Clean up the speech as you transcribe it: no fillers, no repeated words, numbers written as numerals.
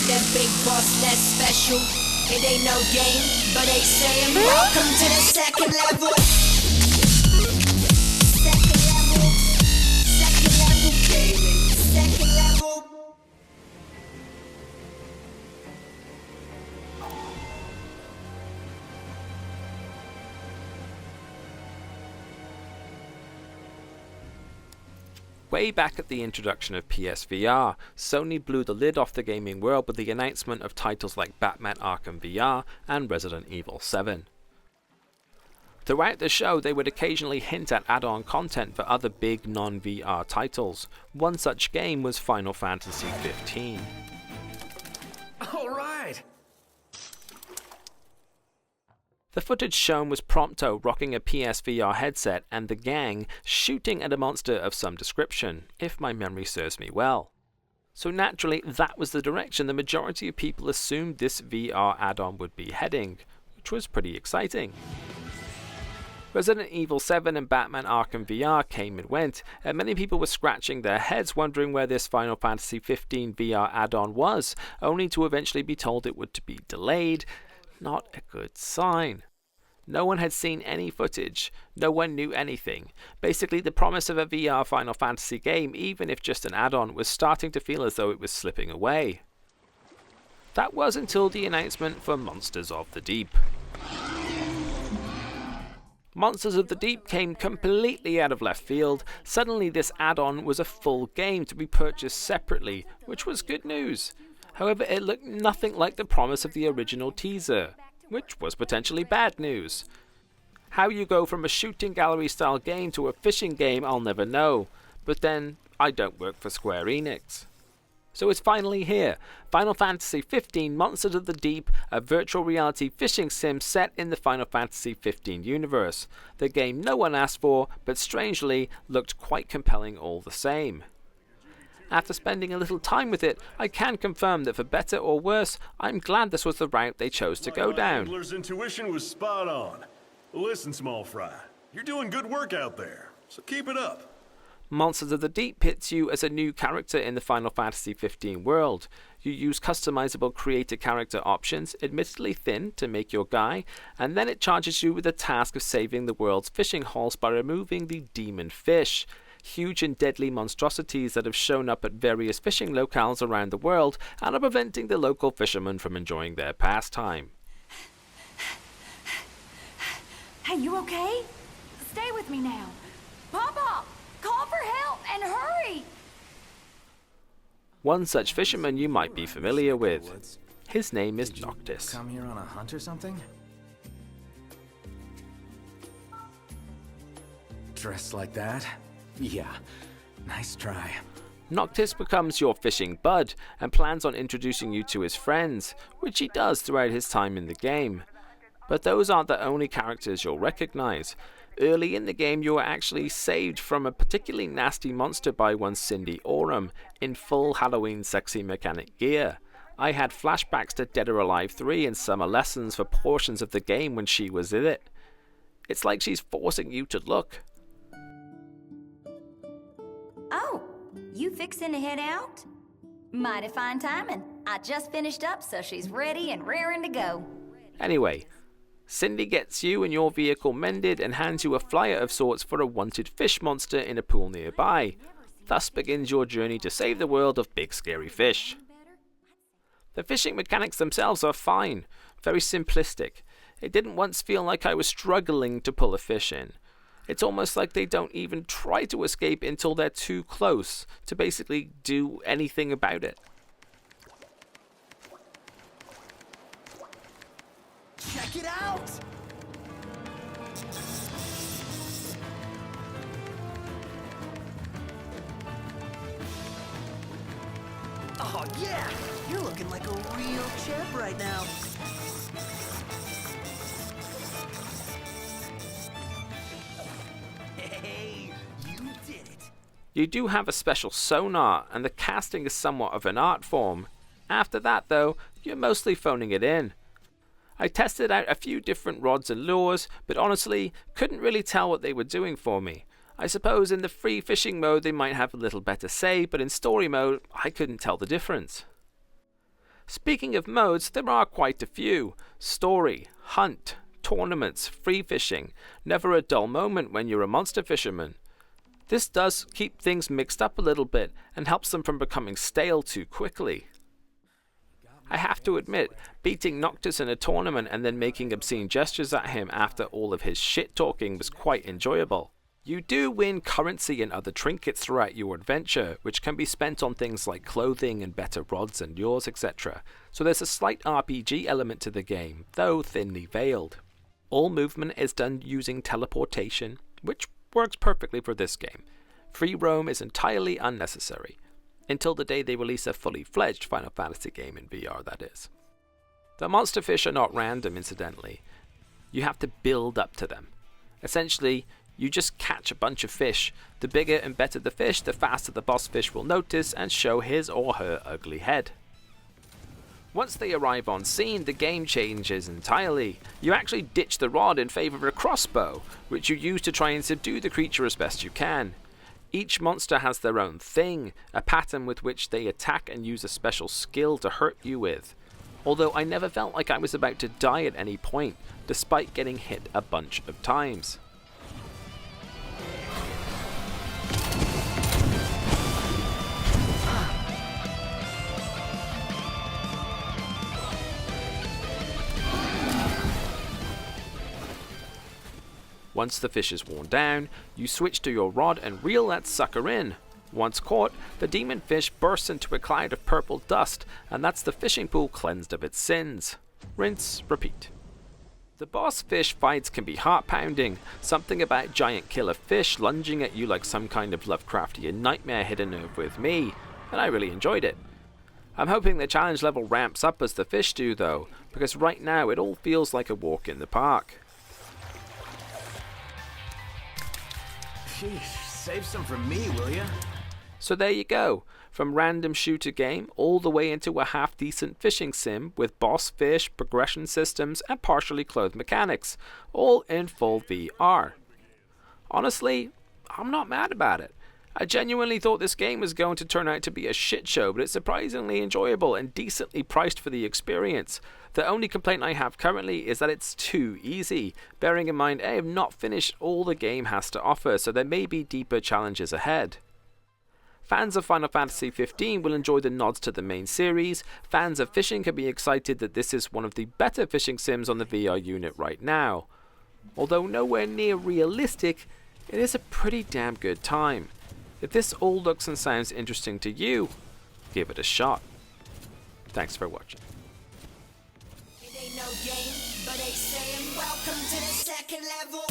that big boss less special. It ain't no game, but they saying welcome to the second level. Second level. Second level gaming. Second level. Way back at the introduction of PSVR, Sony blew the lid off the gaming world with the announcement of titles like Batman Arkham VR and Resident Evil 7. Throughout the show, they would occasionally hint at add-on content for other big non-VR titles. One such game was Final Fantasy 15. All right. The footage shown was Prompto rocking a PSVR headset and the gang shooting at a monster of some description, if my memory serves me well. So naturally, that was the direction the majority of people assumed this VR add-on would be heading, which was pretty exciting. Resident Evil 7 and Batman Arkham VR came and went, and many people were scratching their heads wondering where this Final Fantasy 15 VR add-on was, only to eventually be told it would be delayed. Not a good sign. No one had seen any footage, no one knew anything. Basically, the promise of a VR Final Fantasy game, even if just an add-on, was starting to feel as though it was slipping away. That was until the announcement for Monsters of the Deep. Monsters of the Deep came completely out of left field. Suddenly this add-on was a full game to be purchased separately, which was good news. However, it looked nothing like the promise of the original teaser, which was potentially bad news. How you go from a shooting gallery style game to a fishing game, I'll never know, but then I don't work for Square Enix. So it's finally here, Final Fantasy 15 Monsters of the Deep, a virtual reality fishing sim set in the Final Fantasy 15 universe. The game no one asked for, but strangely looked quite compelling all the same. After spending a little time with it, I can confirm that for better or worse, I'm glad this was the route they chose to go down. Angler's intuition was spot on. Listen, small fry, you're doing good work out there, so keep it up. Monsters of the Deep pits you as a new character in the Final Fantasy 15 world. You use customizable creator character options, admittedly thin to make your guy, and then it charges you with the task of saving the world's fishing hulls by removing the demon fish. Huge and deadly monstrosities that have shown up at various fishing locales around the world and are preventing the local fishermen from enjoying their pastime. Hey, you okay? Stay with me now. Papa, call for help and hurry! One such fisherman you might be familiar with. His name is Noctis. Come here on a hunt or something? Dressed like that? Yeah, nice try. Noctis becomes your fishing bud and plans on introducing you to his friends, which he does throughout his time in the game. But those aren't the only characters you'll recognize. Early in the game you are actually saved from a particularly nasty monster by one Cindy Oram in full Halloween sexy mechanic gear. I had flashbacks to Dead or Alive 3 and summer lessons for portions of the game when she was in it. It's like she's forcing you to look. Oh, you fixin' to head out? Mighty fine timing. I just finished up, so she's ready and raring to go. Anyway, Cindy gets you and your vehicle mended and hands you a flyer of sorts for a wanted fish monster in a pool nearby. Thus begins your journey to save the world of big scary fish. The fishing mechanics themselves are fine, very simplistic. It didn't once feel like I was struggling to pull a fish in. It's almost like they don't even try to escape until they're too close to basically do anything about it. Check it out! Oh yeah! You're looking like a real champ right now. Hey, you did it! You do have a special sonar, and the casting is somewhat of an art form. After that, though, you're mostly phoning it in. I tested out a few different rods and lures, but honestly, couldn't really tell what they were doing for me. I suppose in the free fishing mode they might have a little better say, but in story mode, I couldn't tell the difference. Speaking of modes, there are quite a few. Story, hunt, tournaments, free fishing. Never a dull moment when you're a monster fisherman. This does keep things mixed up a little bit and helps them from becoming stale too quickly. I have to admit, beating Noctis in a tournament and then making obscene gestures at him after all of his shit talking was quite enjoyable. You do win currency and other trinkets throughout your adventure, which can be spent on things like clothing and better rods and lures, etc. So there's a slight RPG element to the game, though thinly veiled. All movement is done using teleportation, which works perfectly for this game. Free roam is entirely unnecessary. Until the day they release a fully fledged Final Fantasy game in VR, that is. The monster fish are not random, incidentally. You have to build up to them. Essentially, you just catch a bunch of fish. The bigger and better the fish, the faster the boss fish will notice and show his or her ugly head. Once they arrive on scene, the game changes entirely. You actually ditch the rod in favor of a crossbow, which you use to try and subdue the creature as best you can. Each monster has their own thing, a pattern with which they attack and use a special skill to hurt you with. Although I never felt like I was about to die at any point, despite getting hit a bunch of times. Once the fish is worn down, you switch to your rod and reel that sucker in. Once caught, the demon fish bursts into a cloud of purple dust, and that's the fishing pool cleansed of its sins. Rinse, repeat. The boss fish fights can be heart-pounding. Something about giant killer fish lunging at you like some kind of Lovecraftian nightmare hit a nerve with me, and I really enjoyed it. I'm hoping the challenge level ramps up as the fish do though, because right now it all feels like a walk in the park. Sheesh, save some for me, will ya? So there you go, from random shooter game all the way into a half-decent fishing sim with boss fish, progression systems, and partially clothed mechanics, all in full VR. Honestly, I'm not mad about it. I genuinely thought this game was going to turn out to be a shit show, but it's surprisingly enjoyable and decently priced for the experience. The only complaint I have currently is that it's too easy, bearing in mind I have not finished all the game has to offer, so there may be deeper challenges ahead. Fans of Final Fantasy XV will enjoy the nods to the main series. Fans of fishing can be excited that this is one of the better fishing sims on the VR unit right now. Although nowhere near realistic, it is a pretty damn good time. If this all looks and sounds interesting to you, give it a shot. Thanks for watching. It ain't no game, but they saying welcome to the second level.